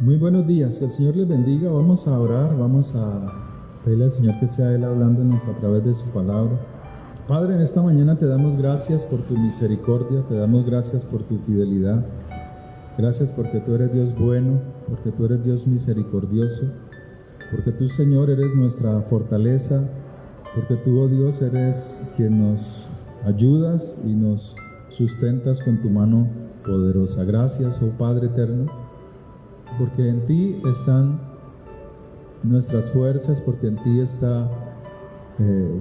Muy buenos días, que el Señor les bendiga. Vamos a orar, vamos a pedirle al Señor que sea Él hablándonos a través de su palabra. Padre, en esta mañana te damos gracias por tu misericordia, te damos gracias por tu fidelidad. Gracias porque tú eres Dios bueno, porque tú eres Dios misericordioso, porque tú, Señor, eres nuestra fortaleza, porque tú, oh Dios, eres quien nos ayudas y nos sustentas con tu mano poderosa. Gracias, oh Padre eterno, porque en ti están nuestras fuerzas, porque en ti está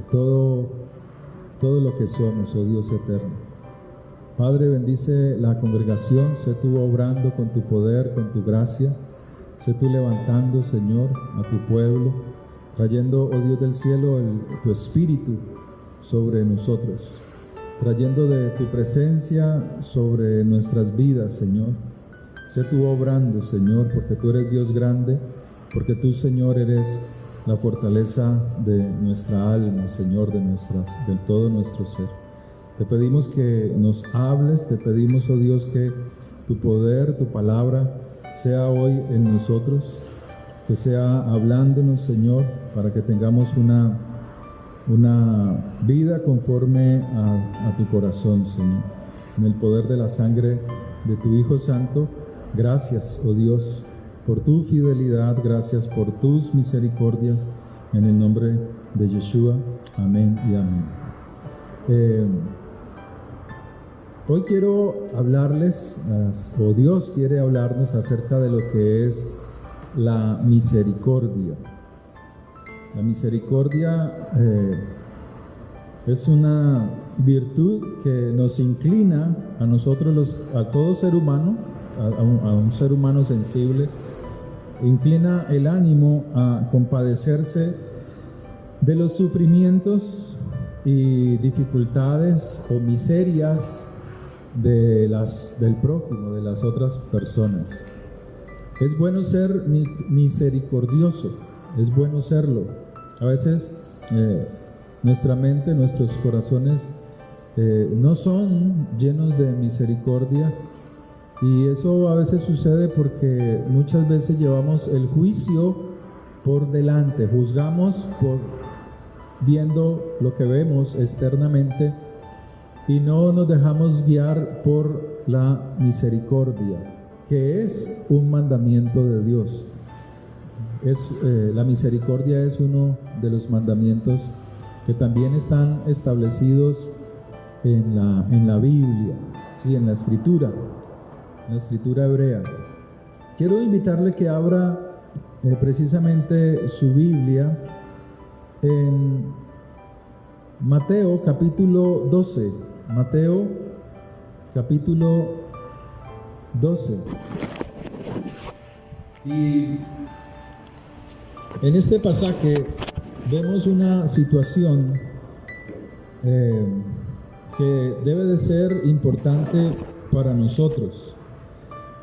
todo lo que somos, oh Dios eterno. Padre, bendice la congregación, sé tú obrando con tu poder, con tu gracia, sé tú levantando, Señor, a tu pueblo, trayendo, oh Dios del cielo, tu espíritu sobre nosotros, trayendo de tu presencia sobre nuestras vidas, Señor. Sé tú obrando, Señor, porque tú eres Dios grande, porque tú, Señor, eres la fortaleza de nuestra alma, Señor, de todo nuestro ser. Te pedimos que nos hables, te pedimos, oh Dios, que tu poder, tu palabra, sea hoy en nosotros, que sea hablándonos, Señor, para que tengamos una vida conforme a tu corazón, Señor. En el poder de la sangre de tu Hijo Santo, gracias, oh Dios, por tu fidelidad, gracias por tus misericordias, en el nombre de Yeshua. Amén y amén. Hoy quiero hablarles, o Dios quiere hablarnos acerca de lo que es la misericordia. La misericordia es una virtud que nos inclina a nosotros, a todo ser humano, a un ser humano sensible, inclina el ánimo a compadecerse de los sufrimientos y dificultades o miserias del prójimo, de las otras personas. Es bueno ser misericordioso, es bueno serlo. A veces nuestra mente, nuestros corazones no son llenos de misericordia, y eso a veces sucede porque muchas veces llevamos el juicio por delante, juzgamos viendo lo que vemos externamente y no nos dejamos guiar por la misericordia, que es un mandamiento de Dios. La misericordia es uno de los mandamientos que también están establecidos en la Biblia, ¿sí? En la Escritura hebrea. Quiero invitarle que abra precisamente su Biblia en Mateo capítulo 12. Mateo capítulo 12. Y en este pasaje vemos una situación que debe de ser importante para nosotros.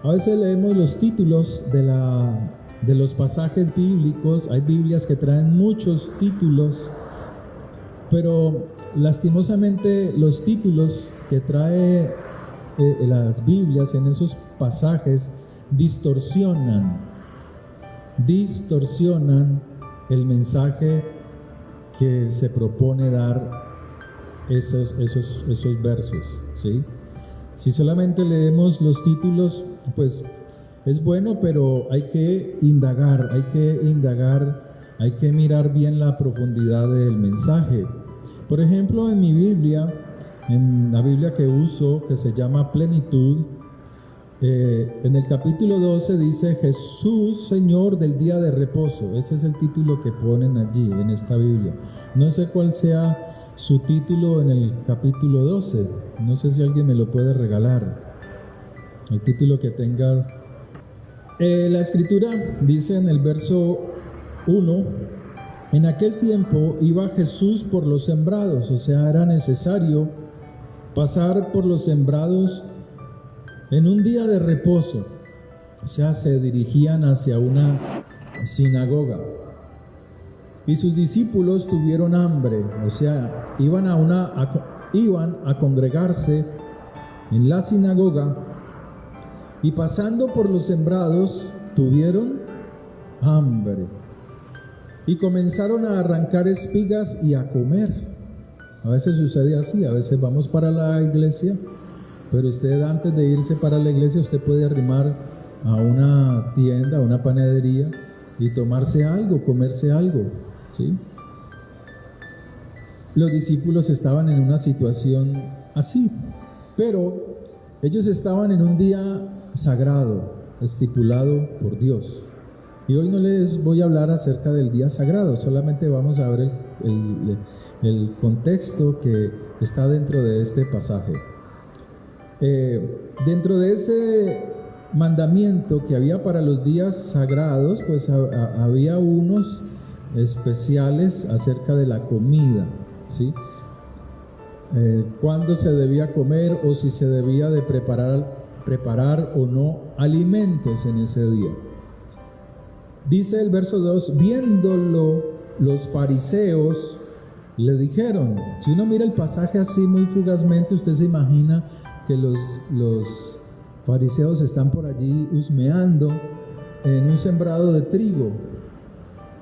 A veces leemos los títulos de los pasajes bíblicos. Hay Biblias que traen muchos títulos, pero lastimosamente los títulos que trae las Biblias en esos pasajes distorsionan el mensaje que se propone dar esos versos, ¿sí? Si solamente leemos los títulos, pues es bueno, pero hay que indagar, hay que mirar bien la profundidad del mensaje. Por ejemplo, en mi Biblia, en la Biblia que uso, que se llama Plenitud, en el capítulo 12 dice Jesús, Señor del día de reposo. Ese es el título que ponen allí en esta Biblia. No sé cuál sea su título en el capítulo 12. No sé si alguien me lo puede regalar. El título que tenga. La Escritura dice en el verso 1: en aquel tiempo iba Jesús por los sembrados. O sea, era necesario pasar por los sembrados en un día de reposo. O sea, se dirigían hacia una sinagoga. Y sus discípulos tuvieron hambre, o sea, iban a congregarse en la sinagoga, y pasando por los sembrados tuvieron hambre y comenzaron a arrancar espigas y a comer. A veces sucede así, a veces vamos para la iglesia, pero usted antes de irse para la iglesia, usted puede arrimar a una tienda, a una panadería y tomarse algo, comerse algo, ¿sí? Los discípulos estaban en una situación así, pero ellos estaban en un día sagrado, estipulado por Dios. Y hoy no les voy a hablar acerca del día sagrado, solamente vamos a ver el contexto que está dentro de este pasaje. Dentro de ese mandamiento que había para los días sagrados, pues había unos especiales acerca de la comida, ¿sí? Cuándo se debía comer o si se debía de preparar o no alimentos en ese día. Dice el verso 2, viéndolo los fariseos le dijeron. Si uno mira el pasaje así muy fugazmente, usted se imagina que los fariseos están por allí husmeando en un sembrado de trigo,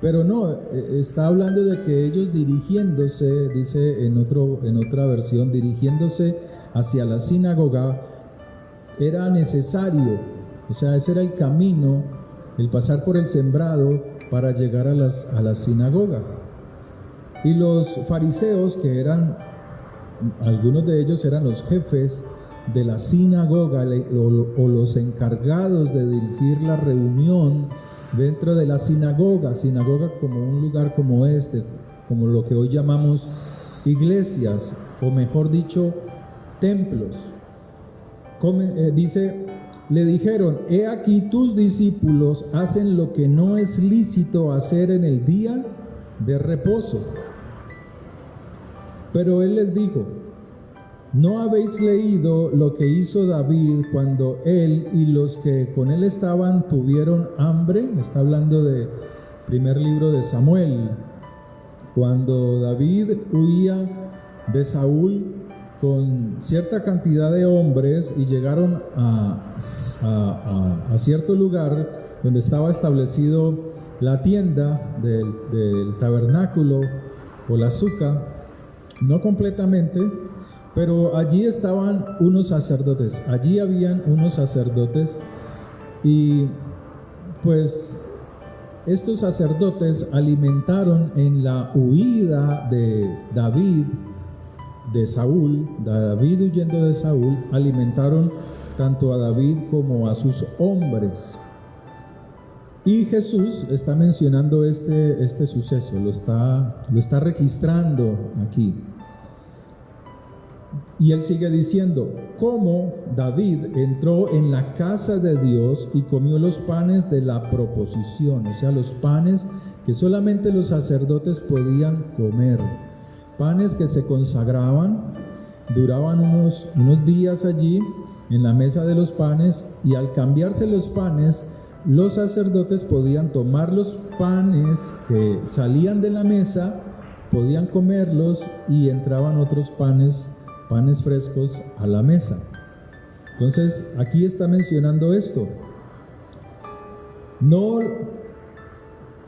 pero no, está hablando de que ellos dirigiéndose, dice en otra versión, dirigiéndose hacia la sinagoga, era necesario, o sea, ese era el camino, el pasar por el sembrado para llegar a la sinagoga. Y los fariseos, que eran, algunos de ellos eran los jefes de la sinagoga o los encargados de dirigir la reunión dentro de la sinagoga como un lugar como este, como lo que hoy llamamos iglesias, o mejor dicho, templos. Dice, le dijeron, he aquí tus discípulos hacen lo que no es lícito hacer en el día de reposo. Pero él les dijo, ¿no habéis leído lo que hizo David cuando él y los que con él estaban tuvieron hambre? Está hablando de primer libro de Samuel, cuando David huía de Saúl con cierta cantidad de hombres y llegaron a cierto lugar donde estaba establecido la tienda del tabernáculo o la suca, no completamente, pero allí estaban unos sacerdotes, allí habían unos sacerdotes, y pues estos sacerdotes alimentaron en la huida de David, de Saúl, David huyendo de Saúl, alimentaron tanto a David como a sus hombres. Y Jesús está mencionando este suceso, lo está registrando aquí. Y él sigue diciendo, cómo David entró en la casa de Dios y comió los panes de la proposición, o sea, los panes que solamente los sacerdotes podían comer, panes que se consagraban, duraban unos días allí en la mesa de los panes, y al cambiarse los panes, los sacerdotes podían tomar los panes que salían de la mesa, podían comerlos, y entraban otros panes frescos a la mesa. Entonces aquí está mencionando esto, no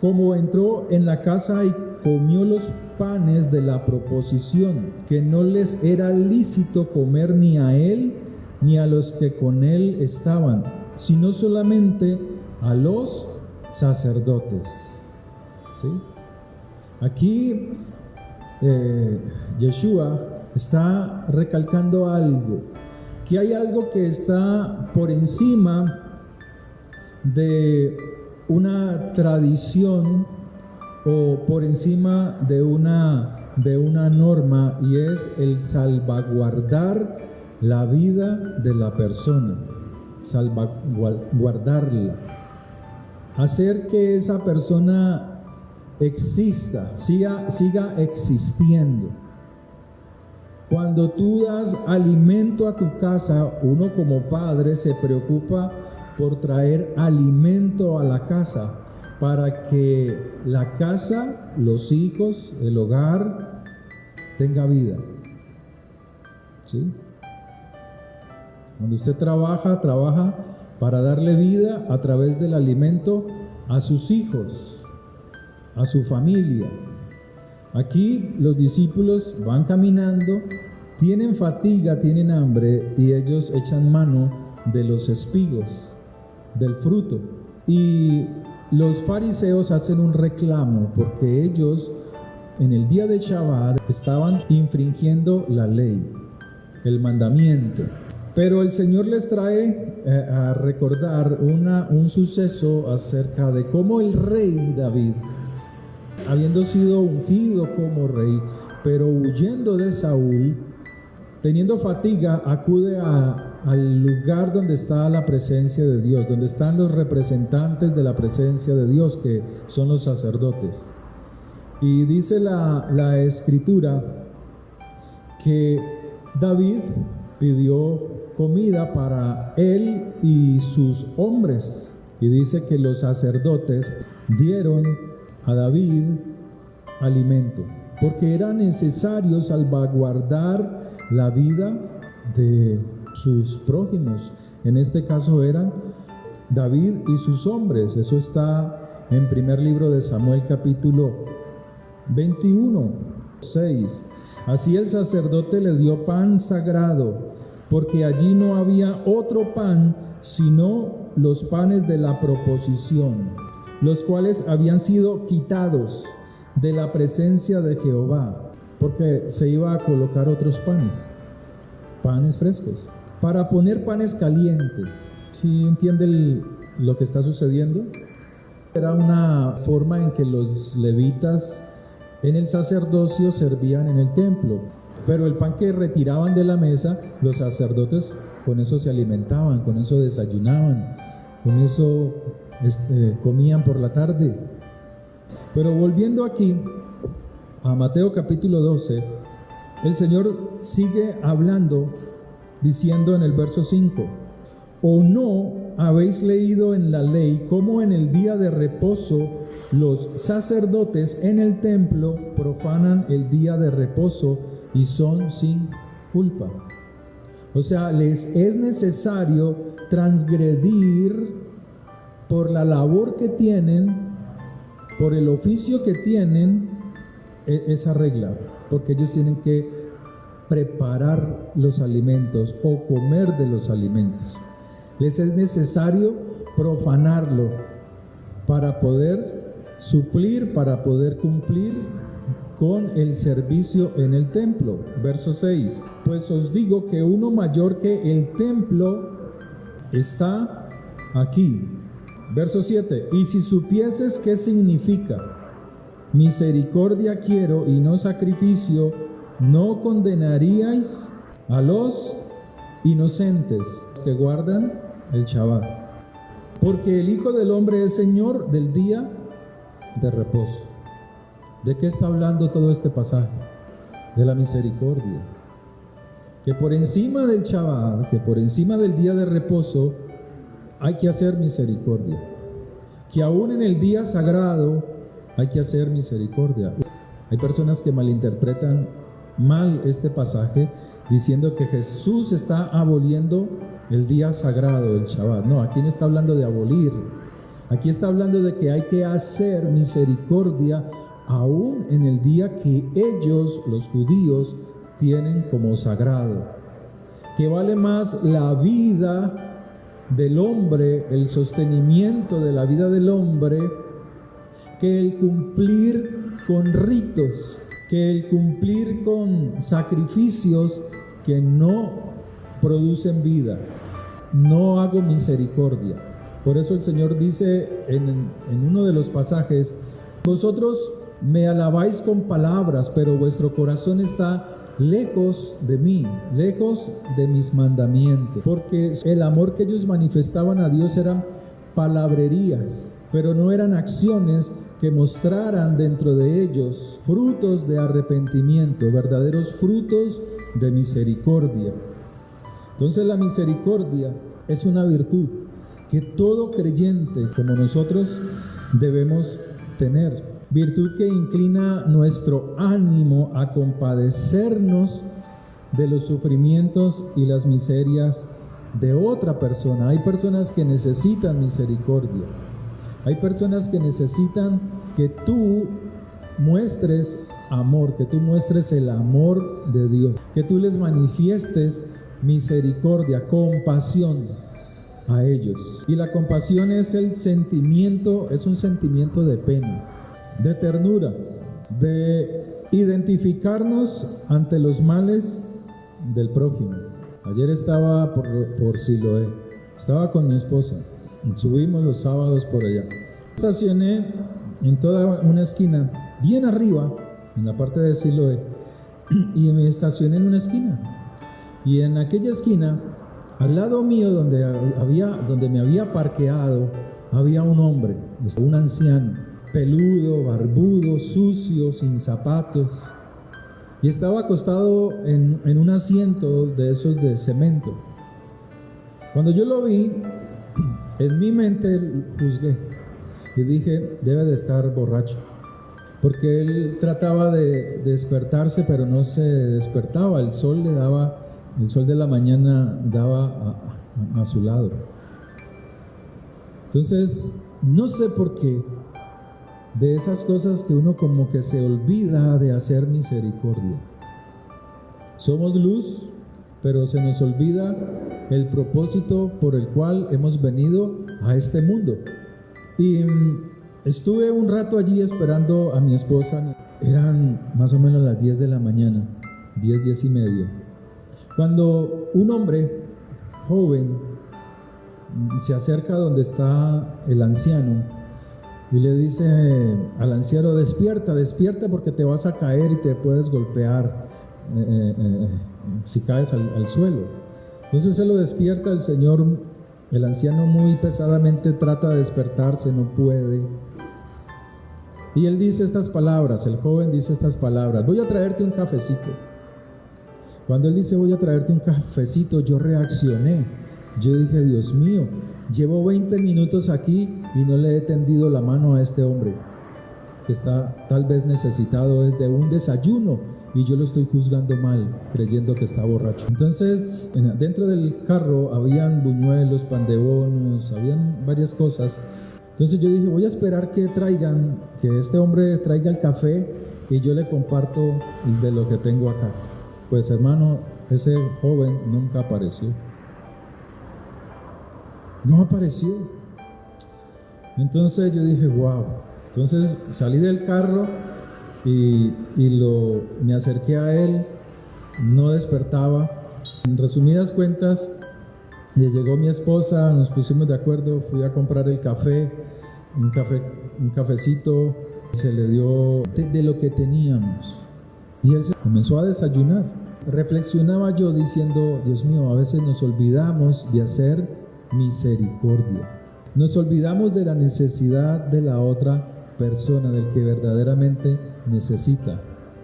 como entró en la casa y comió los panes de la proposición, que no les era lícito comer ni a él ni a los que con él estaban, sino solamente a los sacerdotes. ¿Sí? Aquí Yeshua está recalcando algo, que hay algo que está por encima de una tradición o por encima de una norma, y es el salvaguardar la vida de la persona, salvaguardarla, hacer que esa persona exista, siga existiendo. Cuando tú das alimento a tu casa, uno como padre se preocupa por traer alimento a la casa para que la casa, los hijos, el hogar tenga vida. ¿Sí? Cuando usted trabaja para darle vida a través del alimento a sus hijos, a su familia. Aquí los discípulos van caminando, tienen fatiga, tienen hambre y ellos echan mano de los espigos, del fruto. Y los fariseos hacen un reclamo porque ellos en el día de Shabbat estaban infringiendo la ley, el mandamiento. Pero el Señor les trae a recordar un suceso acerca de cómo el rey David, habiendo sido ungido como rey, pero huyendo de Saúl, teniendo fatiga, acude al lugar donde está la presencia de Dios, donde están los representantes de la presencia de Dios, que son los sacerdotes. Y dice la escritura que David pidió comida para él y sus hombres, y dice que los sacerdotes dieron a David alimento, porque era necesario salvaguardar la vida de sus prójimos. En este caso eran David y sus hombres. Eso está en primer libro de Samuel, capítulo 21, 6. Así el sacerdote le dio pan sagrado, porque allí no había otro pan sino los panes de la proposición, los cuales habían sido quitados de la presencia de Jehová, porque se iba a colocar otros panes frescos, para poner panes calientes. ¿Sí entiende lo que está sucediendo? Era una forma en que los levitas en el sacerdocio servían en el templo, pero el pan que retiraban de la mesa, los sacerdotes con eso se alimentaban, con eso desayunaban, con eso comían por la tarde. Pero volviendo aquí a Mateo capítulo 12, el Señor sigue hablando, diciendo en el verso 5: ¿O no habéis leído en la ley cómo en el día de reposo los sacerdotes en el templo profanan el día de reposo y son sin culpa? O sea, les es necesario transgredir por la labor que tienen, por el oficio que tienen, esa regla, porque ellos tienen que preparar los alimentos o comer de los alimentos. Les es necesario profanarlo para poder suplir, para poder cumplir con el servicio en el templo. Verso 6: Pues os digo que uno mayor que el templo está aquí. Verso 7: Y si supieses qué significa misericordia quiero y no sacrificio, no condenaríais a los inocentes que guardan el Shabbat, porque el Hijo del Hombre es Señor del día de reposo. ¿De qué está hablando todo este pasaje? De la misericordia. Que por encima del Shabbat, que por encima del día de reposo, hay que hacer misericordia. Que aún en el día sagrado hay que hacer misericordia. Hay personas que malinterpretan mal este pasaje, diciendo que Jesús está aboliendo el día sagrado del Shabbat. No, aquí no está hablando de abolir. Aquí está hablando de que hay que hacer misericordia aún en el día que ellos, los judíos, tienen como sagrado. Que vale más la vida del hombre, el sostenimiento de la vida del hombre, que el cumplir con ritos, que el cumplir con sacrificios que no producen vida. No hago misericordia. Por eso el Señor dice en uno de los pasajes: vosotros me alabáis con palabras, pero vuestro corazón está lejos de mí, lejos de mis mandamientos. Porque el amor que ellos manifestaban a Dios eran palabrerías, pero no eran acciones que mostraran dentro de ellos frutos de arrepentimiento, verdaderos frutos de misericordia. Entonces la misericordia es una virtud que todo creyente como nosotros debemos tener. Virtud que inclina nuestro ánimo a compadecernos de los sufrimientos y las miserias de otra persona. Hay personas que necesitan misericordia. Hay personas que necesitan que tú muestres amor, que tú muestres el amor de Dios, que tú les manifiestes misericordia, compasión a ellos. Y la compasión es el sentimiento, es un sentimiento de pena, de ternura, de identificarnos ante los males del prójimo. Ayer estaba por Siloé, estaba con mi esposa, subimos los sábados por allá. Estacioné en toda una esquina, bien arriba, en la parte de Siloé, y me estacioné en una esquina. Y en aquella esquina, al lado mío, donde me había parqueado, había un hombre, un anciano, peludo, barbudo, sucio, sin zapatos, y estaba acostado en un asiento de esos de cemento. Cuando yo lo vi, en mi mente juzgué y dije, debe de estar borracho, porque él trataba de despertarse, pero no se despertaba. El sol de la mañana daba a su lado. Entonces, no sé por qué, de esas cosas que uno como que se olvida de hacer misericordia. Somos luz, pero se nos olvida el propósito por el cual hemos venido a este mundo. Y estuve un rato allí esperando a mi esposa. Eran más o menos las 10 de la mañana, 10 y media, cuando un hombre joven se acerca donde está el anciano y le dice al anciano, despierta porque te vas a caer y te puedes golpear si caes al suelo. Entonces se lo despierta el señor. El anciano muy pesadamente trata de despertarse, no puede. Y él dice estas palabras, el joven dice estas palabras: voy a traerte un cafecito. Cuando él dice voy a traerte un cafecito, yo reaccioné. Yo dije, Dios mío, llevo 20 minutos aquí y no le he tendido la mano a este hombre que está tal vez necesitado es de un desayuno, y yo lo estoy juzgando mal, creyendo que está borracho. Entonces, dentro del carro habían buñuelos, pan de bonos, habían varias cosas. Entonces yo dije, voy a esperar que este hombre traiga el café y yo le comparto de lo que tengo acá. Pues hermano, ese joven nunca apareció. No apareció. Entonces yo dije, wow. Entonces salí del carro y me acerqué a él, no despertaba. En resumidas cuentas, llegó mi esposa, nos pusimos de acuerdo, fui a comprar el café, un cafecito, se le dio de lo que teníamos. Y él se comenzó a desayunar. Reflexionaba yo diciendo, Dios mío, a veces nos olvidamos de hacer misericordia. Nos olvidamos de la necesidad de la otra persona, del que verdaderamente necesita.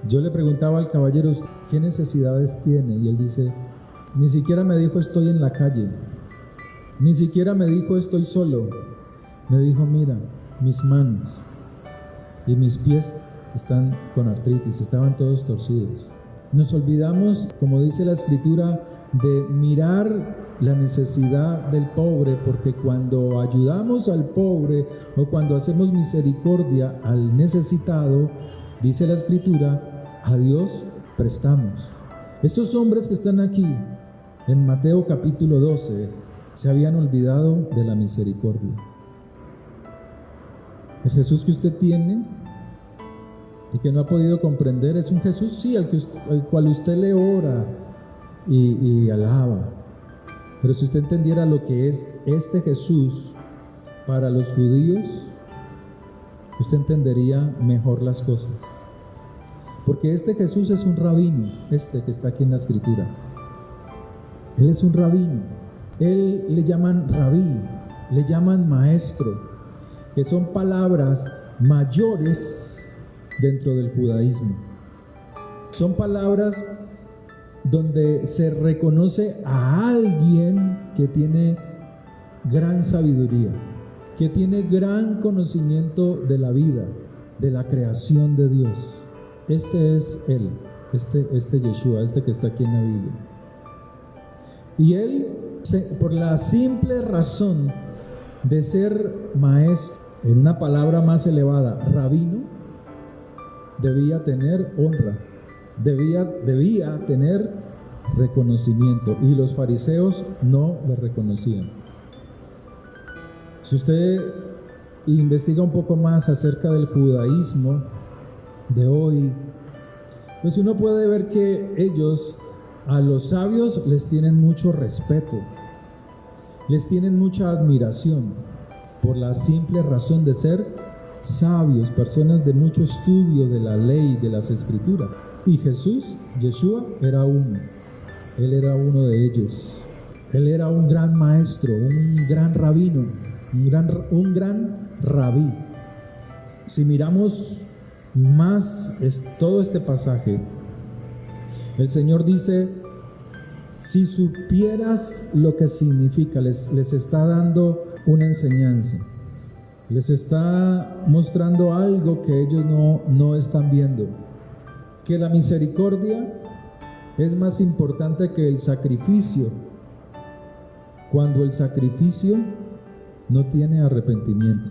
Yo le preguntaba al caballero, ¿qué necesidades tiene? Y él dice, ni siquiera me dijo estoy en la calle, ni siquiera me dijo estoy solo. Me dijo, mira, mis manos y mis pies están con artritis, estaban todos torcidos. Nos olvidamos, como dice la escritura, de mirar la necesidad del pobre, porque cuando ayudamos al pobre o cuando hacemos misericordia al necesitado, dice la escritura, a Dios prestamos. Estos hombres que están aquí en Mateo capítulo 12 se habían olvidado de la misericordia. El Jesús que usted tiene y que no ha podido comprender es un Jesús, sí, al cual usted le ora y alaba. Pero si usted entendiera lo que es este Jesús para los judíos, usted entendería mejor las cosas. Porque este Jesús es un rabino, este que está aquí en la escritura. Él es un rabino. Él le llaman rabí, le llaman maestro, que son palabras mayores dentro del judaísmo. Son palabras donde se reconoce a alguien que tiene gran sabiduría, que tiene gran conocimiento de la vida, de la creación de Dios. Este es Él, este Yeshua, este que está aquí en la Biblia. Y él, por la simple razón de ser maestro, en una palabra más elevada, rabino, debía tener honra, debía tener reconocimiento, y los fariseos no lo reconocían. Si usted investiga un poco más acerca del judaísmo de hoy, pues uno puede ver que ellos a los sabios les tienen mucho respeto, les tienen mucha admiración por la simple razón de ser sabios, personas de mucho estudio de la ley, de las escrituras. Y Jesús, Yeshua, era uno. Él era uno de ellos. Él era un gran maestro, un gran rabino, un gran rabí. Si miramos más todo este pasaje, el Señor dice: si supieras lo que significa, les está dando una enseñanza, les está mostrando algo que ellos no están viendo, que la misericordia es más importante que el sacrificio, cuando el sacrificio no tiene arrepentimiento.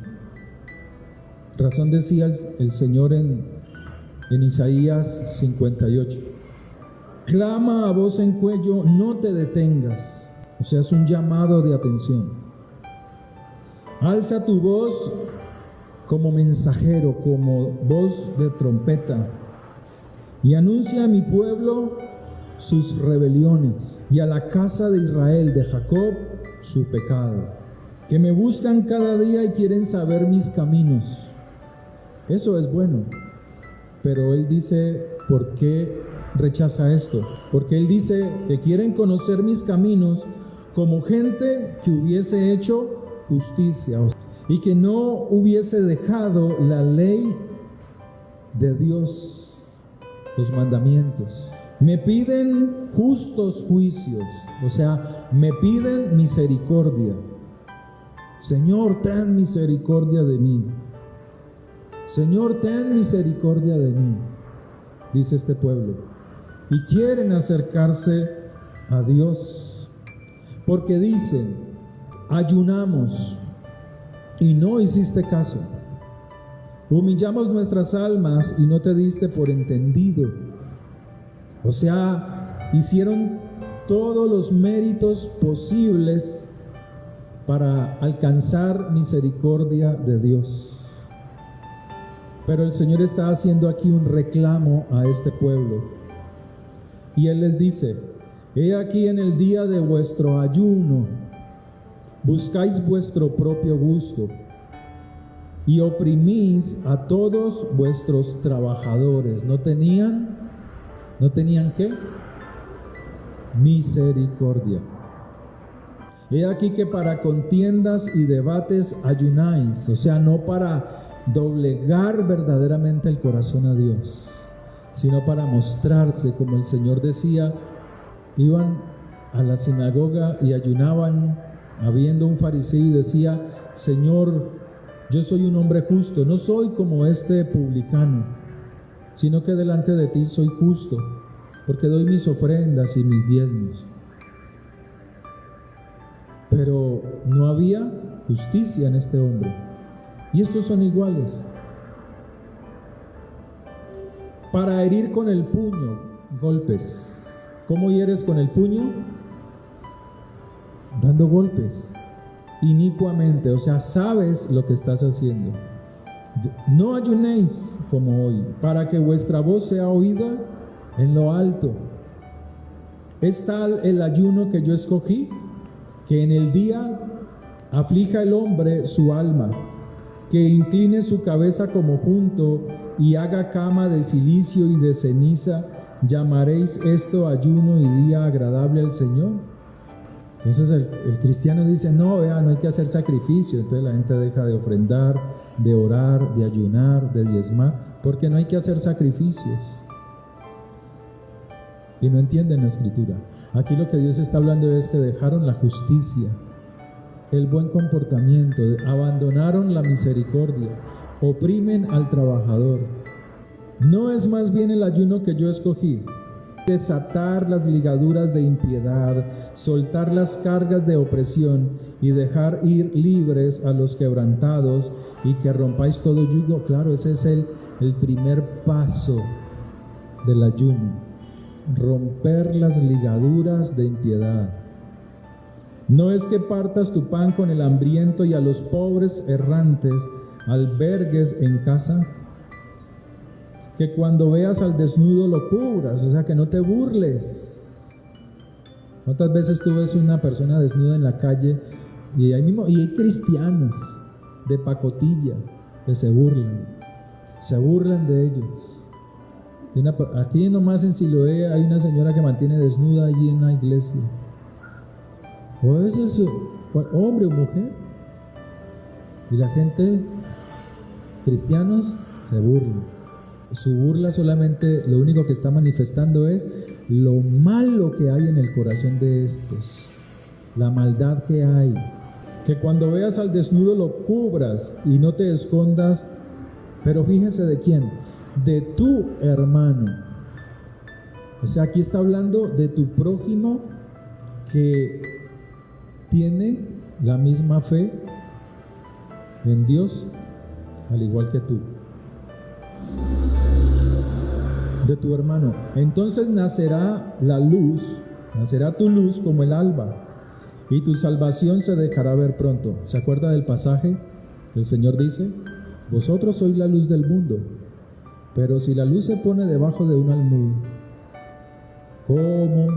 Razón decía el Señor en Isaías 58: clama a voz en cuello, no te detengas. O sea, es un llamado de atención. Alza tu voz como mensajero, como voz de trompeta, y anuncia a mi pueblo sus rebeliones, y a la casa de Israel, de Jacob, su pecado, que me buscan cada día y quieren saber mis caminos. Eso es bueno, pero Él dice, ¿por qué rechaza esto? Porque Él dice que quieren conocer mis caminos como gente que hubiese hecho justicia y que no hubiese dejado la ley de Dios, los mandamientos. Me piden justos juicios, o sea, me piden misericordia. Señor, ten misericordia de mí. Señor, ten misericordia de mí, dice este pueblo. Y quieren acercarse a Dios, porque dicen: ayunamos y no hiciste caso. Humillamos nuestras almas y no te diste por entendido. O sea, hicieron todos los méritos posibles para alcanzar misericordia de Dios. Pero el Señor está haciendo aquí un reclamo a este pueblo. Y Él les dice: he aquí, en el día de vuestro ayuno, buscáis vuestro propio gusto y oprimís a todos vuestros trabajadores. ¿No tenían qué? Misericordia. He aquí que para contiendas y debates ayunáis, o sea, no para doblegar verdaderamente el corazón a Dios, sino para mostrarse, como el Señor decía, iban a la sinagoga y ayunaban, habiendo un fariseo y decía: Señor, yo soy un hombre justo, no soy como este publicano, sino que delante de ti soy justo, porque doy mis ofrendas y mis diezmos. Pero no había justicia en este hombre. Y estos son iguales. Para herir con el puño, golpes. ¿Cómo hieres con el puño? Dando golpes. Inicuamente, o sea, sabes lo que estás haciendo. No ayunéis como hoy, para que vuestra voz sea oída en lo alto. Es tal el ayuno que yo escogí, que en el día aflija el hombre su alma, que incline su cabeza como junto y haga cama de cilicio y de ceniza. ¿Llamaréis esto ayuno y día agradable al Señor? Entonces el cristiano dice: no, vea, no hay que hacer sacrificio. Entonces la gente deja de ofrendar, de orar, de ayunar, de diezmar, porque no hay que hacer sacrificios. Y no entienden la Escritura. Aquí lo que Dios está hablando es que dejaron la justicia, el buen comportamiento, abandonaron la misericordia, oprimen al trabajador. ¿No es más bien el ayuno que yo escogí, desatar las ligaduras de impiedad, soltar las cargas de opresión y dejar ir libres a los quebrantados y que rompáis todo yugo. Claro, ese es el primer paso del ayuno, romper las ligaduras de impiedad. No es que partas tu pan con el hambriento y a los pobres errantes albergues en casa, que cuando veas al desnudo lo cubras, o sea, que no te burles. ¿Cuántas veces tú ves una persona desnuda en la calle y hay cristianos de pacotilla que se burlan de ellos? Aquí nomás en Siloé hay una señora que mantiene desnuda allí en la iglesia. O ese es hombre o mujer. Y la gente, cristianos, se burlan. Su burla solamente lo único que está manifestando es lo malo que hay en el corazón de estos, la maldad que hay. Que cuando veas al desnudo lo cubras y no te escondas. Pero fíjese de quién, de tu hermano. O sea, aquí está hablando de tu prójimo que tiene la misma fe en Dios, al igual que tú. De tu hermano. Entonces nacerá la luz, nacerá tu luz como el alba, y tu salvación se dejará ver pronto. ¿Se acuerda del pasaje? El Señor dice: vosotros sois la luz del mundo, pero si la luz se pone debajo de un almud, ¿cómo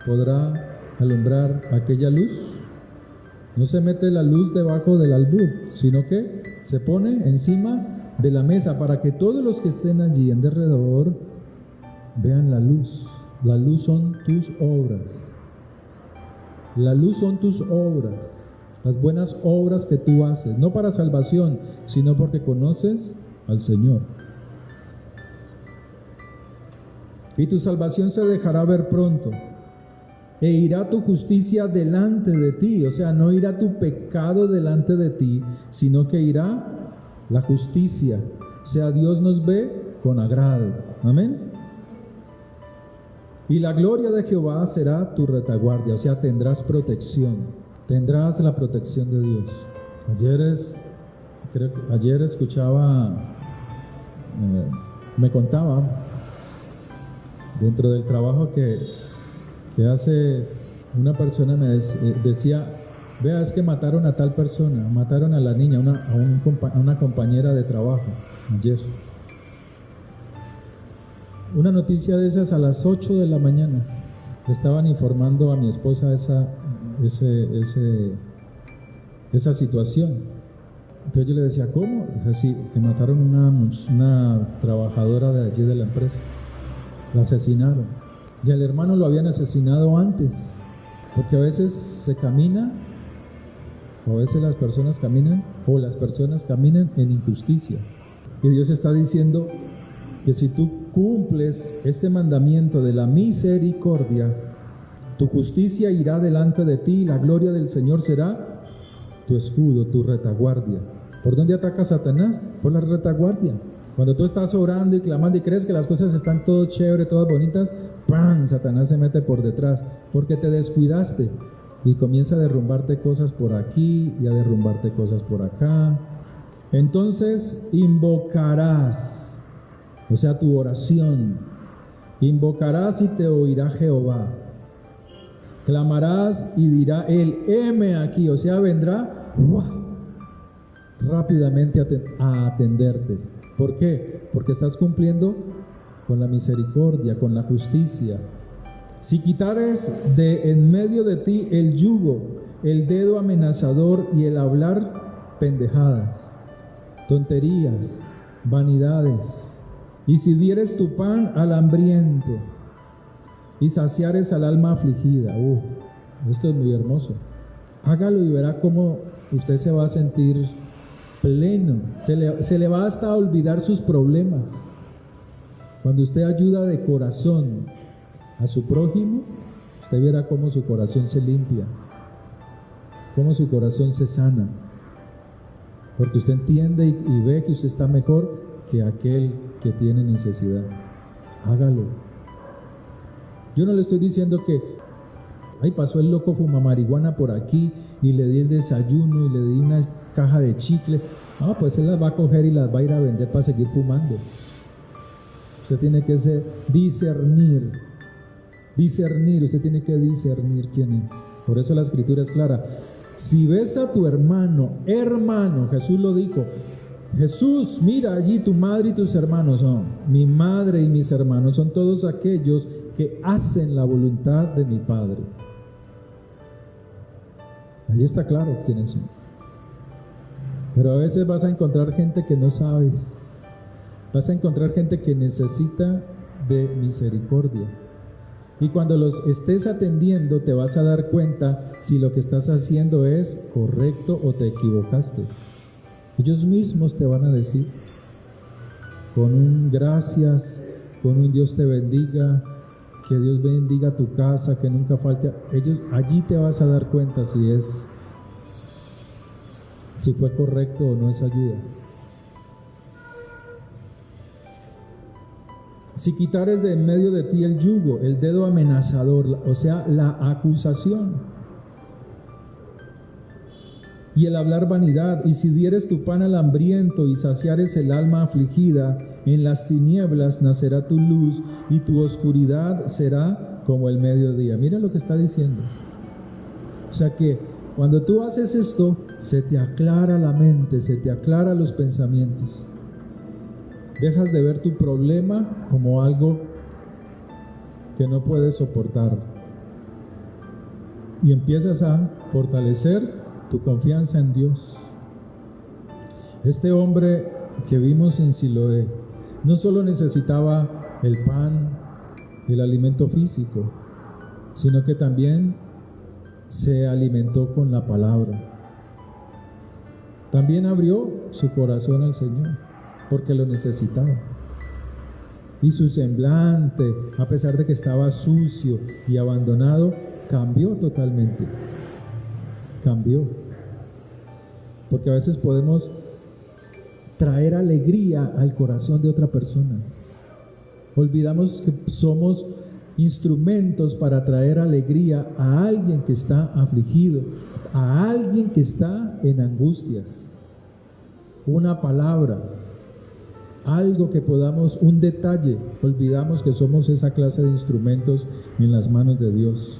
podrá alumbrar aquella luz? No se mete la luz debajo del almud, sino que se pone encima de la mesa para que todos los que estén allí en derredor vean la luz. La luz son tus obras. La luz son tus obras, las buenas obras que tú haces, no para salvación, sino porque conoces al Señor. Y tu salvación se dejará ver pronto, e irá tu justicia delante de ti. O sea, no irá tu pecado delante de ti, sino que irá la justicia. O sea, Dios nos ve con agrado. Amén. Y la gloria de Jehová será tu retaguardia. O sea, tendrás protección. Tendrás la protección de Dios. Ayer escuchaba, me contaba dentro del trabajo que hace una persona, me decía: vea, es que mataron a tal persona, mataron a la niña, a una compañera de trabajo ayer. Una noticia de esas a las 8 de la mañana. Le estaban informando a mi esposa esa situación. Entonces yo le decía: ¿cómo? Así, que mataron una trabajadora de allí de la empresa. La asesinaron. Y al hermano lo habían asesinado antes. Porque a veces se camina, o a veces las personas caminan en injusticia. Y Dios está diciendo que si tú cumples este mandamiento de la misericordia, tu justicia irá delante de ti y la gloria del Señor será tu escudo, tu retaguardia. ¿Por dónde ataca Satanás? Por la retaguardia. Cuando tú estás orando y clamando y crees que las cosas están todo chévere, todas bonitas, ¡pam!, Satanás se mete por detrás porque te descuidaste y comienza a derrumbarte cosas por aquí y a derrumbarte cosas por acá. Entonces invocarás, o sea, tu oración, invocarás y te oirá Jehová. Clamarás y dirá él: heme aquí, o sea, vendrá rápidamente a atenderte. ¿Por qué? Porque estás cumpliendo con la misericordia, con la justicia. Si quitares de en medio de ti el yugo, el dedo amenazador y el hablar pendejadas, tonterías, vanidades, y si dieres tu pan al hambriento y saciares al alma afligida, esto es muy hermoso. Hágalo y verá cómo usted se va a sentir pleno. Se le va hasta a olvidar sus problemas. Cuando usted ayuda de corazón a su prójimo, usted verá cómo su corazón se limpia, cómo su corazón se sana, porque usted entiende y ve que usted está mejor que aquel que tiene necesidad. Hágalo. Yo no le estoy diciendo que, ay, pasó el loco fuma marihuana por aquí y le di el desayuno y le di una caja de chicle. Ah, pues él las va a coger y las va a ir a vender para seguir fumando. Usted tiene que discernir, usted tiene que discernir quién es. Por eso la escritura es clara. Si ves a tu hermano, Jesús lo dijo, Jesús, mira allí tu madre y tus hermanos son. Mi madre y mis hermanos son todos aquellos que hacen la voluntad de mi Padre. Allí está claro quiénes son. Pero a veces vas a encontrar gente que no sabes. Vas a encontrar gente que necesita de misericordia. Y cuando los estés atendiendo te vas a dar cuenta si lo que estás haciendo es correcto o te equivocaste. Ellos mismos te van a decir, con un gracias, con un Dios te bendiga, que Dios bendiga tu casa, que nunca falte. Allí te vas a dar cuenta si fue correcto o no esa ayuda. Si quitares de en medio de ti el yugo, el dedo amenazador, o sea, la acusación, y el hablar vanidad, y si dieres tu pan al hambriento y saciares el alma afligida, en las tinieblas nacerá tu luz y tu oscuridad será como el mediodía. Mira lo que está diciendo. O sea que cuando tú haces esto, se te aclara la mente, se te aclara los pensamientos. Dejas de ver tu problema como algo que no puedes soportar y empiezas a fortalecer tu confianza en Dios. Este hombre que vimos en Siloé no solo necesitaba el pan, el alimento físico, sino que también se alimentó con la palabra. También abrió su corazón al Señor, porque lo necesitaba. Y su semblante, a pesar de que estaba sucio y abandonado, cambió totalmente. Cambió. Porque a veces podemos traer alegría al corazón de otra persona. Olvidamos que somos instrumentos para traer alegría a alguien que está afligido, a alguien que está en angustias. Una palabra, algo que podamos, un detalle, olvidamos que somos esa clase de instrumentos en las manos de Dios.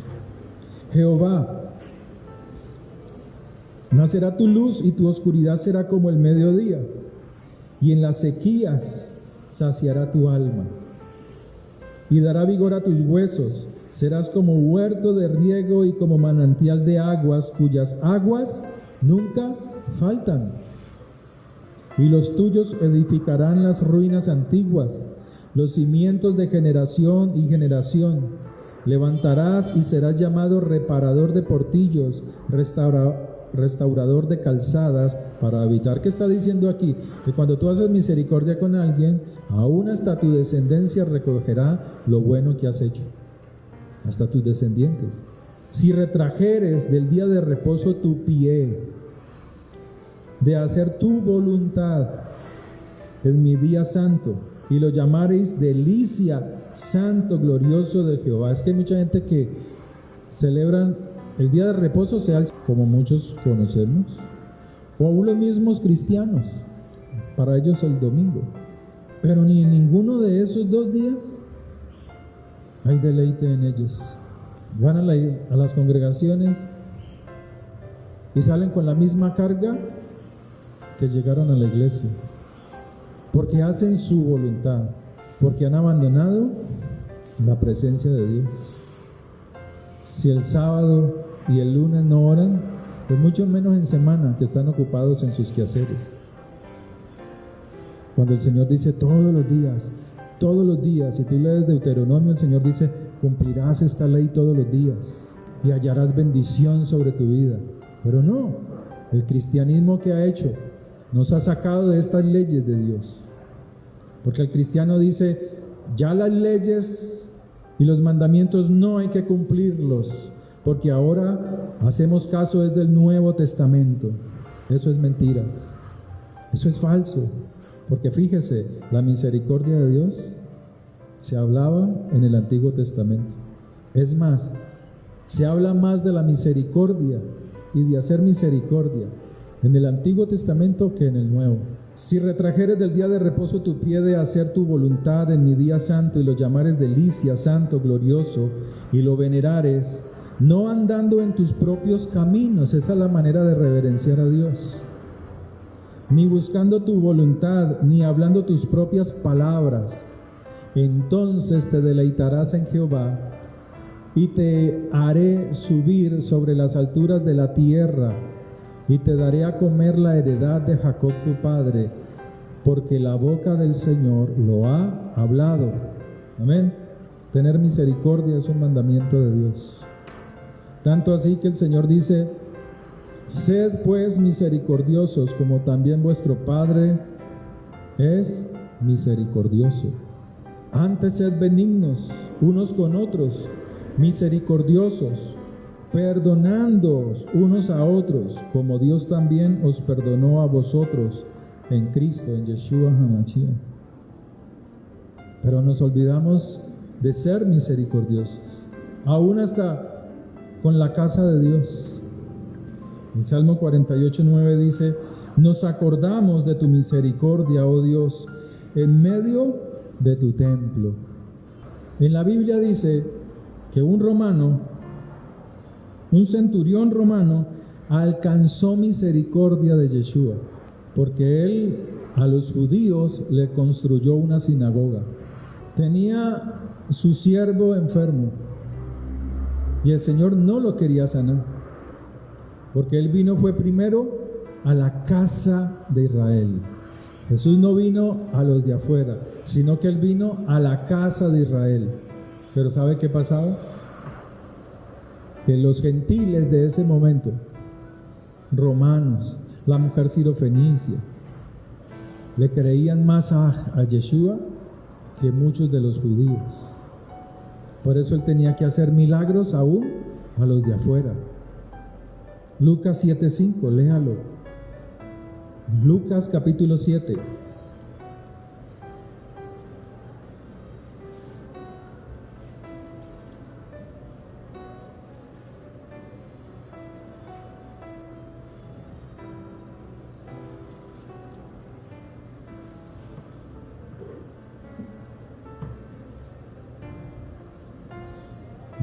Jehová, nacerá tu luz y tu oscuridad será como el mediodía, y en las sequías saciará tu alma, y dará vigor a tus huesos. Serás como huerto de riego y como manantial de aguas, cuyas aguas nunca faltan. Y los tuyos edificarán las ruinas antiguas, los cimientos de generación y generación. Levantarás y serás llamado reparador de portillos, restaurador de calzadas para habitar. ¿Qué está diciendo aquí? Que cuando tú haces misericordia con alguien, aún hasta tu descendencia recogerá lo bueno que has hecho. Hasta tus descendientes. Si retrajeres del día de reposo tu pie, de hacer tu voluntad en mi día santo, y lo llamaréis delicia, santo, glorioso de Jehová. Es que hay mucha gente que celebran el día de reposo, sea como muchos conocemos, o aún los mismos cristianos, para ellos el domingo, pero ni en ninguno de esos 2 días hay deleite en ellos. Van a las congregaciones y salen con la misma carga que llegaron a la iglesia, porque hacen su voluntad, porque han abandonado la presencia de Dios. Si el sábado y el lunes no oran, pues mucho menos en semana, que están ocupados en sus quehaceres. Cuando el Señor dice todos los días, si tú lees Deuteronomio, el Señor dice, cumplirás esta ley todos los días y hallarás bendición sobre tu vida. Pero no, el cristianismo que ha hecho nos ha sacado de estas leyes de Dios, porque el cristiano dice, ya las leyes y los mandamientos no hay que cumplirlos, porque ahora hacemos caso desde el Nuevo Testamento. Eso es mentira, eso es falso, porque fíjese, la misericordia de Dios se hablaba en el Antiguo Testamento, Es más, se habla más de la misericordia y de hacer misericordia en el Antiguo Testamento que en el Nuevo. Si retrajeres del día de reposo tu pie de hacer tu voluntad en mi día santo y lo llamares delicia, santo, glorioso, y lo venerares, no andando en tus propios caminos, esa es la manera de reverenciar a Dios, ni buscando tu voluntad, ni hablando tus propias palabras, entonces te deleitarás en Jehová y te haré subir sobre las alturas de la tierra y te daré a comer la heredad de Jacob tu padre, porque la boca del Señor lo ha hablado. Amén. Tener misericordia es un mandamiento de Dios. Tanto así que el Señor dice: sed pues misericordiosos, como también vuestro Padre es misericordioso. Antes sed benignos unos con otros, misericordiosos, perdonándoos unos a otros, como Dios también os perdonó a vosotros en Cristo, en Yeshua HaMashiach. Pero nos olvidamos de ser misericordiosos, aún hasta con la casa de Dios. El Salmo 48:9 dice: nos acordamos de tu misericordia, oh Dios, en medio de tu templo. En la Biblia dice que un centurión romano, alcanzó misericordia de Yeshua, porque él a los judíos le construyó una sinagoga. Tenía su siervo enfermo y el Señor no lo quería sanar, porque él fue primero a la casa de Israel. Jesús no vino a los de afuera, sino que él vino a la casa de Israel. Pero ¿sabe qué pasaba? Que los gentiles de ese momento, romanos, la mujer sirofenicia, le creían más a Yeshua que muchos de los judíos. Por eso él tenía que hacer milagros aún a los de afuera. Lucas 7:5, léalo. Lucas capítulo 7.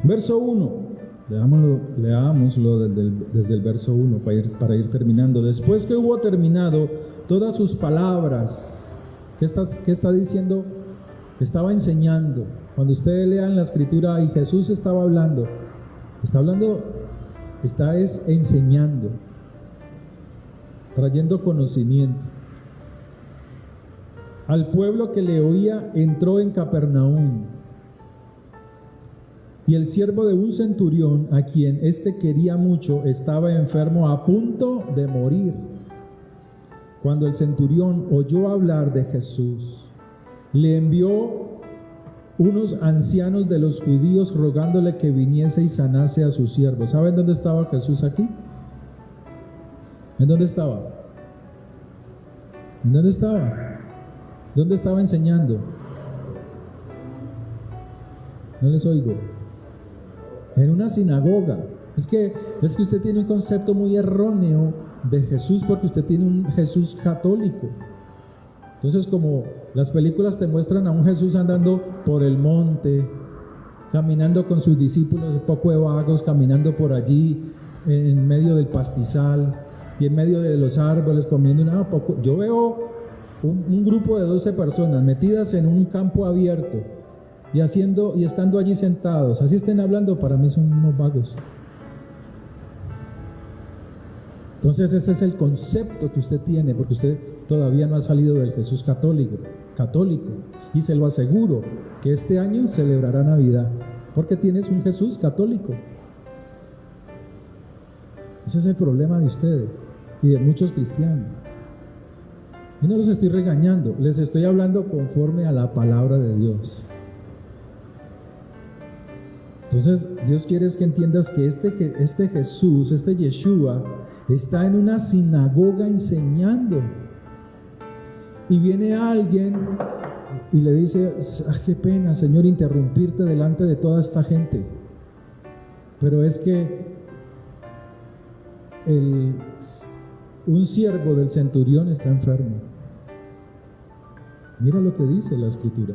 Verso 1, leámoslo desde el verso 1 para ir terminando. Después que hubo terminado todas sus palabras, ¿qué está diciendo? Estaba enseñando. Cuando ustedes lean la escritura y Jesús estaba hablando, está enseñando, trayendo conocimiento. Al pueblo que le oía entró en Capernaum. Y el siervo de un centurión, a quien éste quería mucho, estaba enfermo a punto de morir. Cuando el centurión oyó hablar de Jesús, le envió unos ancianos de los judíos rogándole que viniese y sanase a su siervo. ¿Saben dónde estaba Jesús aquí? ¿En dónde estaba? ¿En dónde estaba? ¿Dónde estaba enseñando? No les oigo. En una sinagoga. Es que usted tiene un concepto muy erróneo de Jesús, porque usted tiene un Jesús católico. Entonces, como las películas te muestran a un Jesús andando por el monte, caminando con sus discípulos, un poco de vagos, caminando por allí en medio del pastizal y en medio de los árboles, comiendo yo veo un grupo de 12 personas metidas en un campo abierto y estando allí sentados, así estén hablando, para mí son unos vagos. Entonces ese es el concepto que usted tiene, porque usted todavía no ha salido del Jesús católico, y se lo aseguro que este año celebrará Navidad, porque tienes un Jesús católico. Ese es el problema de ustedes y de muchos cristianos. Y no los estoy regañando, les estoy hablando conforme a la palabra de Dios. Entonces Dios quiere que entiendas que este Jesús, este Yeshua, está en una sinagoga enseñando. Y viene alguien y le dice: qué pena, Señor, interrumpirte delante de toda esta gente. Pero es que un siervo del centurión está enfermo. Mira lo que dice la escritura.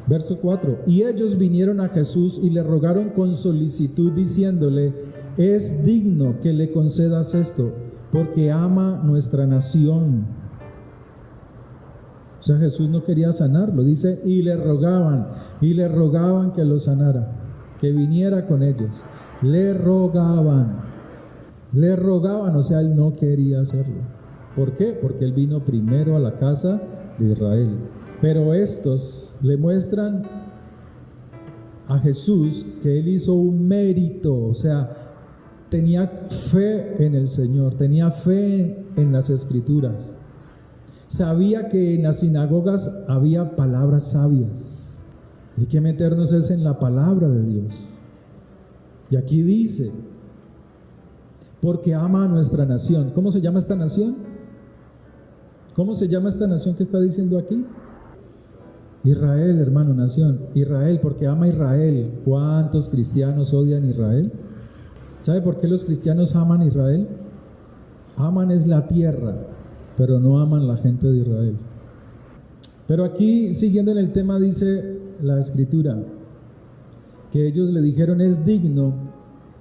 Verso 4: y ellos vinieron a Jesús y le rogaron con solicitud, diciéndole: es digno que le concedas esto, porque ama nuestra nación. O sea, Jesús no quería sanarlo, dice, y le rogaban que lo sanara, que viniera con ellos. Le rogaban, o sea, él no quería hacerlo. ¿Por qué? Porque él vino primero a la casa de Israel. Pero estos le muestran a Jesús que él hizo un mérito, o sea, tenía fe en el Señor, tenía fe en las Escrituras. Sabía que en las sinagogas había palabras sabias. Hay que meternos en la palabra de Dios. Y aquí dice, porque ama a nuestra nación. ¿Cómo se llama esta nación? ¿Cómo se llama esta nación que está diciendo aquí? Israel, hermano, nación. Israel, porque ama a Israel. ¿Cuántos cristianos odian Israel? ¿Sabe por qué los cristianos aman a Israel? Aman es la tierra, pero no aman la gente de Israel. Pero aquí, siguiendo en el tema, dice la escritura, que ellos le dijeron: es digno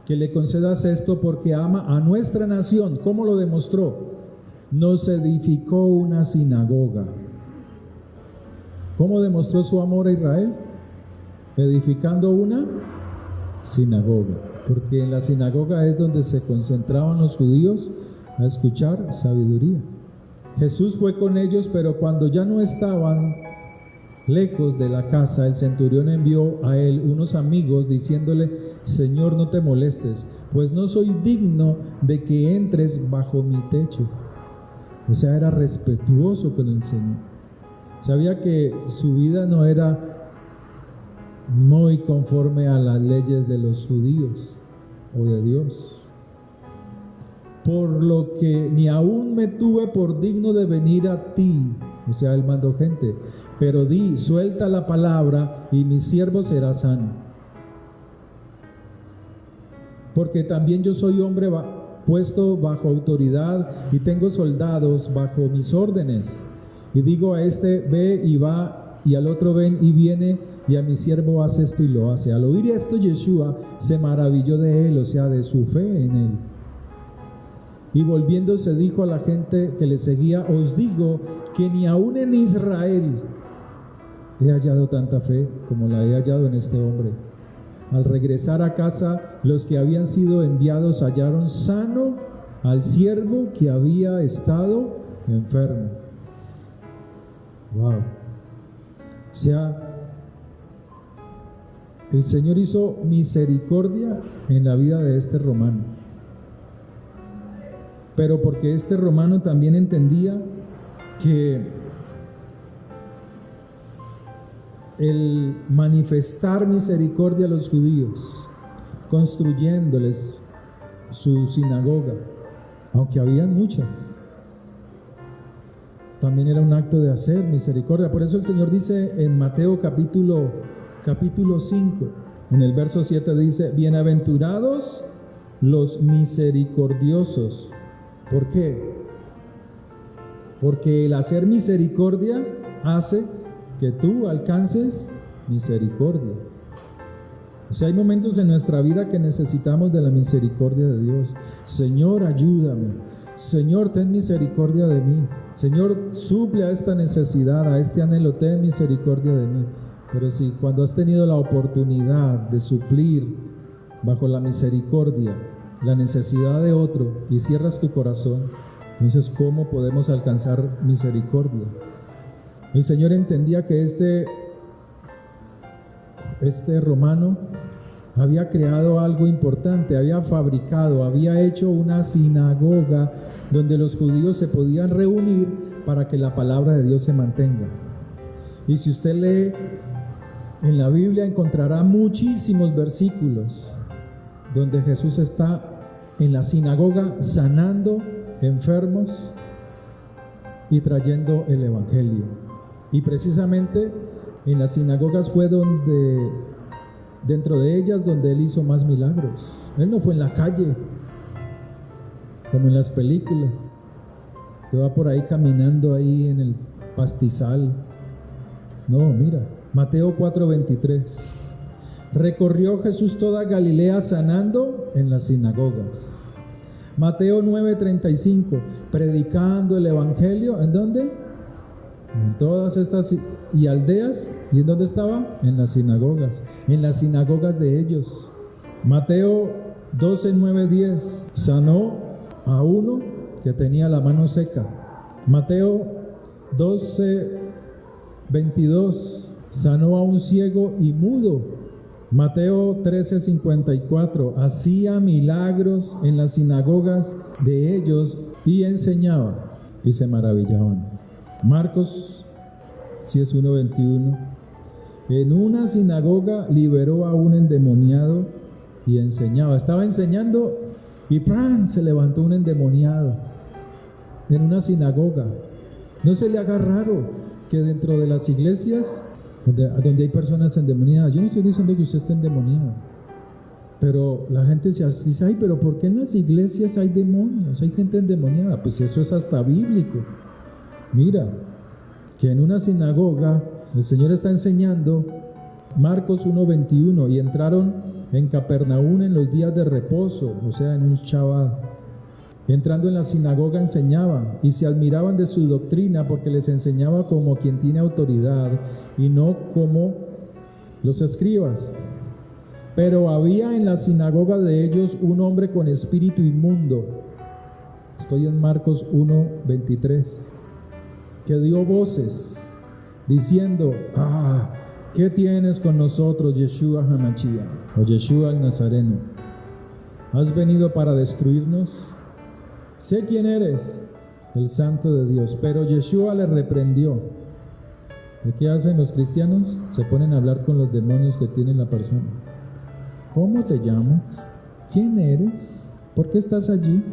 que le concedas esto porque ama a nuestra nación. ¿Cómo lo demostró? Nos edificó una sinagoga. ¿Cómo demostró su amor a Israel? Edificando una sinagoga, porque en la sinagoga es donde se concentraban los judíos a escuchar sabiduría. Jesús fue con ellos, pero cuando ya no estaban lejos de la casa, el centurión envió a él unos amigos diciéndole: Señor, no te molestes, pues no soy digno de que entres bajo mi techo. O sea, era respetuoso con el Señor. Sabía que su vida no era muy conforme a las leyes de los judíos o de Dios. Por lo que ni aún me tuve por digno de venir a ti. O sea, él mandó gente. Pero di, suelta la palabra y mi siervo será sano. Porque también yo soy hombre puesto bajo autoridad y tengo soldados bajo mis órdenes. Y digo a este: ve y va, y al otro: ven y viene, y a mi siervo: hace esto y lo hace. Al oír esto, Yeshua se maravilló de él, o sea, de su fe en él. Y volviéndose dijo a la gente que le seguía: os digo que ni aún en Israel he hallado tanta fe como la he hallado en este hombre. Al regresar a casa, los que habían sido enviados hallaron sano al siervo que había estado enfermo. Wow. O sea, el Señor hizo misericordia en la vida de este romano. Pero porque este romano también entendía que el manifestar misericordia a los judíos, construyéndoles su sinagoga, aunque habían muchas, también era un acto de hacer misericordia. Por eso el Señor dice en Mateo capítulo 5, en el verso 7 dice: bienaventurados los misericordiosos. ¿Por qué? Porque el hacer misericordia hace que tú alcances misericordia. O sea, hay momentos en nuestra vida que necesitamos de la misericordia de Dios. Señor, ayúdame. Señor, ten misericordia de mí. Señor, suple a esta necesidad, a este anhelo, ten misericordia de mí. Pero si cuando has tenido la oportunidad de suplir bajo la misericordia la necesidad de otro y cierras tu corazón, entonces ¿cómo podemos alcanzar misericordia? El Señor entendía que este romano había creado algo importante, había fabricado, había hecho una sinagoga donde los judíos se podían reunir para que la palabra de Dios se mantenga. Y si usted lee en la Biblia, encontrará muchísimos versículos donde Jesús está en la sinagoga sanando enfermos y trayendo el evangelio. Y precisamente en las sinagogas fue donde dentro de ellas donde Él hizo más milagros. Él no fue en la calle, como en las películas, que va por ahí caminando ahí en el pastizal. No, mira, Mateo 4:23. Recorrió Jesús toda Galilea sanando en las sinagogas. Mateo 9:35, predicando el evangelio, ¿en dónde? En todas estas y aldeas. ¿Y en dónde estaba? En las sinagogas de ellos. Mateo 12:9-10, sanó a uno que tenía la mano seca. Mateo 12:22, sanó a un ciego y mudo. Mateo 13:54, hacía milagros en las sinagogas de ellos y enseñaba, y se maravillaban. Marcos 1:21, en una sinagoga liberó a un endemoniado y enseñaba. Estaba enseñando y ¡pran!, se levantó un endemoniado en una sinagoga. No se le haga raro que dentro de las iglesias donde hay personas endemoniadas, yo no estoy diciendo que usted esté endemoniado, pero la gente se dice, ay, pero ¿por qué en las iglesias hay demonios? Hay gente endemoniada. Pues eso es hasta bíblico. Mira, que en una sinagoga el Señor está enseñando, Marcos 1:21, y entraron en Capernaum en los días de reposo, o sea, en un Shabbat. Entrando en la sinagoga enseñaban y se admiraban de su doctrina, porque les enseñaba como quien tiene autoridad y no como los escribas. Pero había en la sinagoga de ellos un hombre con espíritu inmundo. Estoy en Marcos 1:23, que dio voces diciendo, ¿qué tienes con nosotros, Yeshua HaMashiach, o Yeshua el Nazareno? ¿Has venido para destruirnos? Sé quién eres, el Santo de Dios. Pero Yeshua le reprendió. ¿Y qué hacen los cristianos? Se ponen a hablar con los demonios que tiene la persona. ¿Cómo te llamas? ¿Quién eres? ¿Por qué estás allí?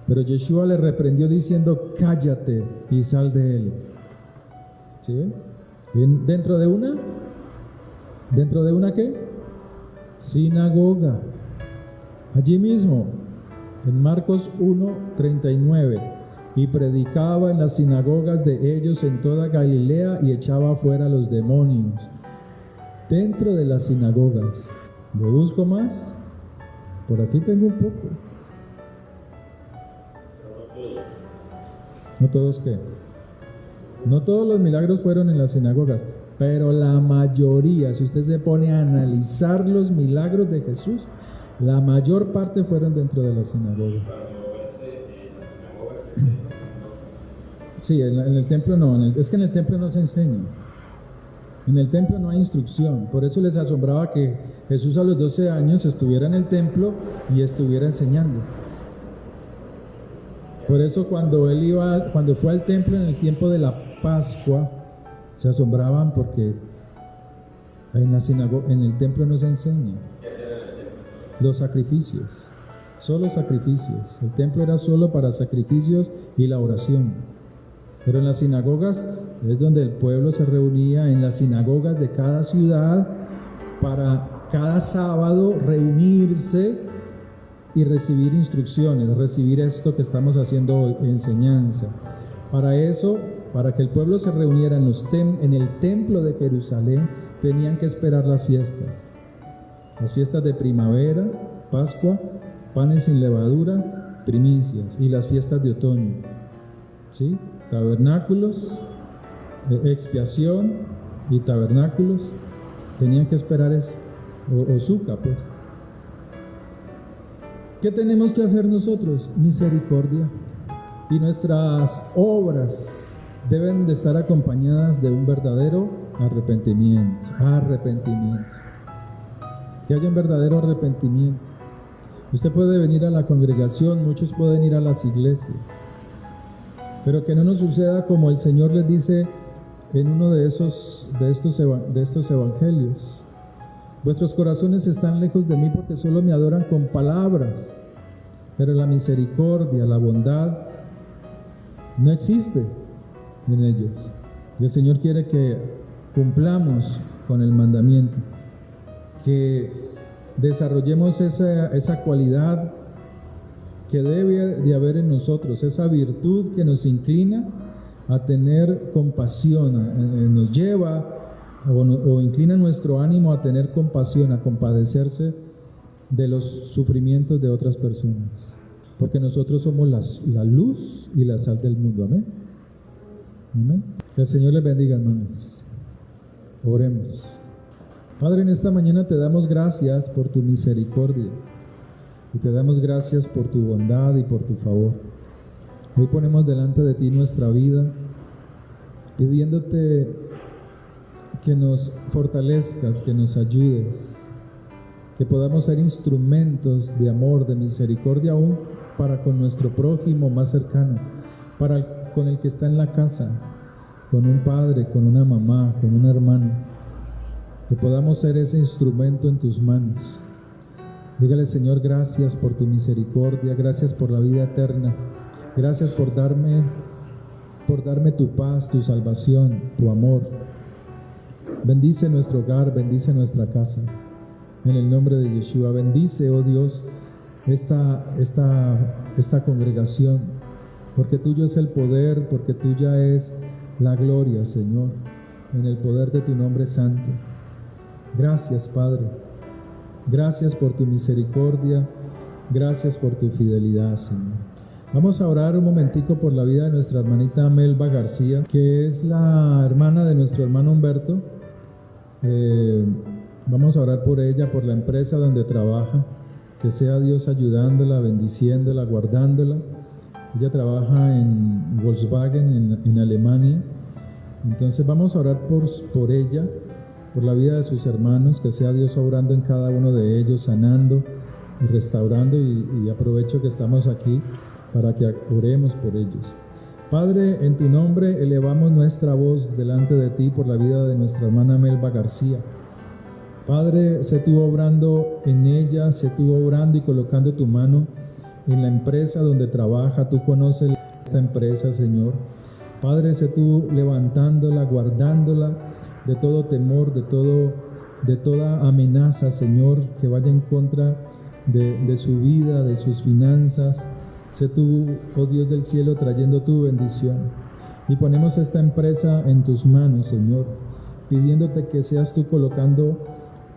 Pero Yeshua le reprendió diciendo, cállate y sal de él. ¿Sí ven? ¿Dentro de una qué? Sinagoga. Allí mismo, en Marcos 1:39, y predicaba en las sinagogas de ellos en toda Galilea y echaba fuera a los demonios. Dentro de las sinagogas. ¿Lo busco más? Por aquí tengo un poco. ¿No todos qué? No todos los milagros fueron en las sinagogas, pero la mayoría, si usted se pone a analizar los milagros de Jesús, la mayor parte fueron dentro de la sinagoga. Sí, en el templo no, es que en el templo no se enseña. En el templo no hay instrucción. Por eso les asombraba que Jesús a los 12 años estuviera en el templo y estuviera enseñando. Por eso cuando fue al templo en el tiempo de la Pascua, se asombraban porque en el templo no se enseña. Los sacrificios, solo sacrificios. El templo era solo para sacrificios y la oración. Pero en las sinagogas es donde el pueblo se reunía, en las sinagogas de cada ciudad, para cada sábado reunirse y recibir instrucciones, recibir esto que estamos haciendo hoy, enseñanza. Para eso, para que el pueblo se reuniera en el templo de Jerusalén, tenían que esperar las fiestas de primavera, Pascua, panes sin levadura, primicias, y las fiestas de otoño, ¿sí? Tabernáculos, expiación y tabernáculos, tenían que esperar eso, o Sukkah, pues. ¿Qué tenemos que hacer nosotros? Misericordia. Y nuestras obras deben de estar acompañadas de un verdadero arrepentimiento. Que haya un verdadero arrepentimiento. Usted puede venir a la congregación, muchos pueden ir a las iglesias, pero que no nos suceda como el Señor les dice en uno de estos evangelios: vuestros corazones están lejos de mí porque solo me adoran con palabras, pero la misericordia, la bondad no existe en ellos. Y el Señor quiere que cumplamos con el mandamiento. que desarrollemos esa cualidad que debe de haber en nosotros, esa virtud que nos inclina a tener compasión, nos lleva o inclina nuestro ánimo a tener compasión, a compadecerse de los sufrimientos de otras personas, porque nosotros somos la luz y la sal del mundo. Amén. Amén. Que el Señor les bendiga, hermanos. Oremos. Padre, en esta mañana te damos gracias por tu misericordia y te damos gracias por tu bondad y por tu favor. Hoy ponemos delante de ti nuestra vida, pidiéndote que nos fortalezcas, que nos ayudes, que podamos ser instrumentos de amor, de misericordia aún para con nuestro prójimo más cercano, con el que está en la casa, con un padre, con una mamá, con un hermano, que podamos ser ese instrumento en tus manos. Dígale, Señor, gracias por tu misericordia, gracias por la vida eterna, gracias por darme tu paz, tu salvación, tu amor. Bendice nuestro hogar, bendice nuestra casa. En el nombre de Yeshua, bendice, oh Dios, esta congregación, porque tuyo es el poder, porque tuya es la gloria, Señor, en el poder de tu nombre santo. Gracias, Padre. Gracias por tu misericordia, gracias por tu fidelidad, Señor. Vamos a orar un momentico por la vida de nuestra hermanita Melba García, que es la hermana de nuestro hermano Humberto. Vamos a orar por ella, por la empresa donde trabaja, que sea Dios ayudándola, bendiciéndola, guardándola. Ella trabaja en Volkswagen, en Alemania. Entonces vamos a orar por ella, por la vida de sus hermanos, que sea Dios obrando en cada uno de ellos, sanando y restaurando, y aprovecho que estamos aquí para que oremos por ellos. Padre, en tu nombre elevamos nuestra voz delante de ti por la vida de nuestra hermana Melba García. Padre, sé tú obrando en ella, sé tú obrando y colocando tu mano en la empresa donde trabaja. Tú conoces esta empresa, Señor. Padre, sé tú levantándola, guardándola de todo temor, de toda amenaza, Señor, que vaya en contra de su vida, de sus finanzas. Sé tú, oh Dios del cielo, trayendo tu bendición. Y ponemos esta empresa en tus manos, Señor, pidiéndote que seas tú colocando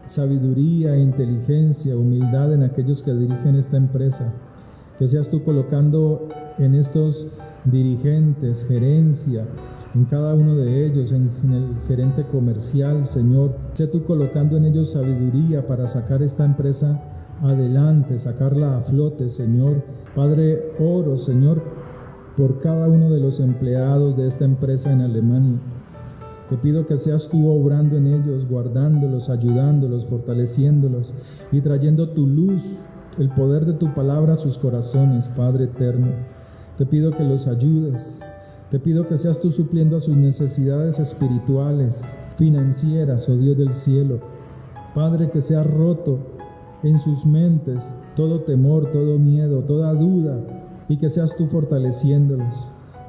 sabiduría, inteligencia, humildad en aquellos que dirigen esta empresa. Que seas tú colocando en estos dirigentes, gerencia, en cada uno de ellos, en el gerente comercial, Señor. Sé tú colocando en ellos sabiduría para sacar esta empresa adelante, sacarla a flote, Señor. Padre, oro, Señor, por cada uno de los empleados de esta empresa en Alemania. Te pido que seas tú obrando en ellos, guardándolos, ayudándolos, fortaleciéndolos y trayendo tu luz, el poder de tu palabra a sus corazones, Padre eterno. Te pido que los ayudes. Te pido que seas tú supliendo a sus necesidades espirituales, financieras, oh Dios del cielo. Padre, que sea roto en sus mentes todo temor, todo miedo, toda duda, y que seas tú fortaleciéndolos.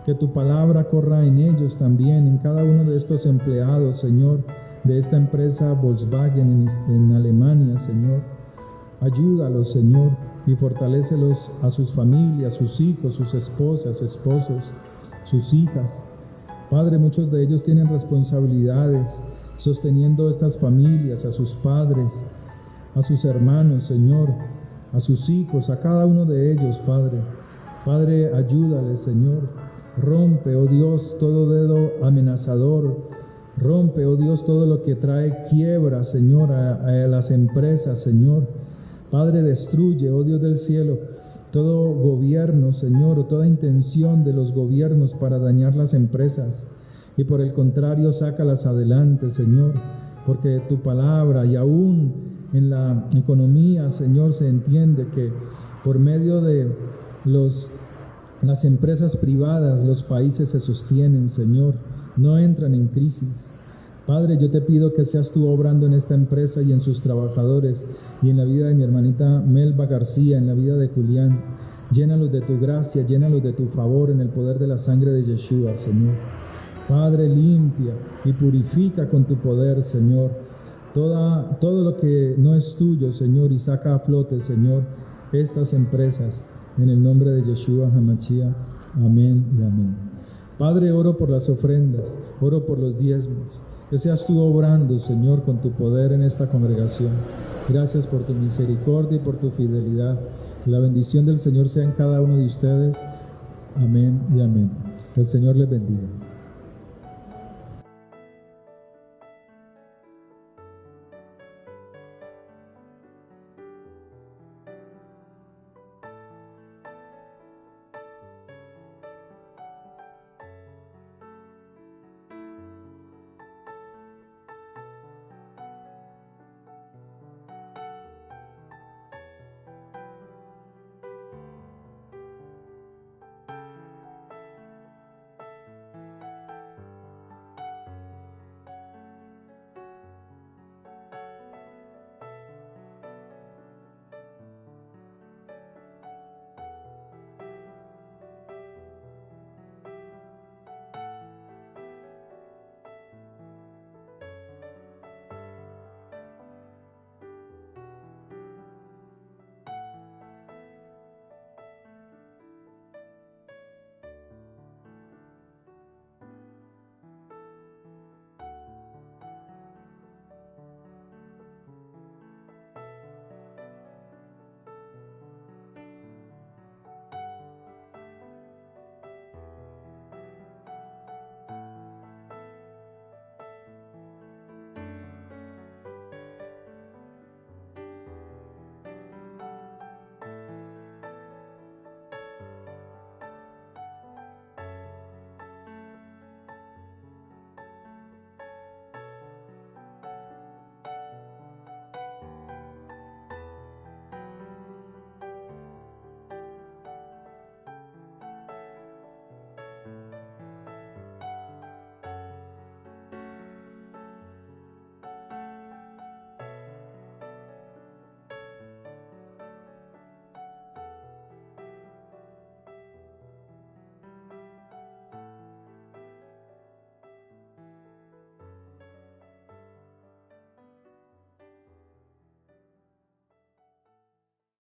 Que tu palabra corra en ellos también, en cada uno de estos empleados, Señor, de esta empresa Volkswagen en Alemania, Señor. Ayúdalos, Señor, y fortalécelos a sus familias, sus hijos, sus esposas, esposos, sus hijas. Padre, muchos de ellos tienen responsabilidades sosteniendo estas familias, a sus padres, a sus hermanos, Señor, a sus hijos, a cada uno de ellos, Padre. Padre, ayúdales, Señor. Rompe, oh Dios, todo dedo amenazador. Rompe, oh Dios, todo lo que trae quiebra, Señor, a las empresas, Señor. Padre, destruye, oh Dios del cielo, todo gobierno, Señor, o toda intención de los gobiernos para dañar las empresas. Y por el contrario, sácalas adelante, Señor, porque tu palabra, y aún en la economía, Señor, se entiende que por medio de las empresas privadas, los países se sostienen, Señor, no entran en crisis. Padre, yo te pido que seas tú obrando en esta empresa y en sus trabajadores, y en la vida de mi hermanita Melba García, en la vida de Julián. Llénalos de tu gracia, llénalos de tu favor, en el poder de la sangre de Yeshua, Señor. Padre, limpia y purifica con tu poder, Señor, todo lo que no es tuyo, Señor, y saca a flote, Señor, estas empresas, en el nombre de Yeshua HaMashiach. Amén y amén. Padre, oro por las ofrendas, oro por los diezmos, que seas tú obrando, Señor, con tu poder en esta congregación. Gracias por tu misericordia y por tu fidelidad. La bendición del Señor sea en cada uno de ustedes. Amén y amén. El Señor les bendiga.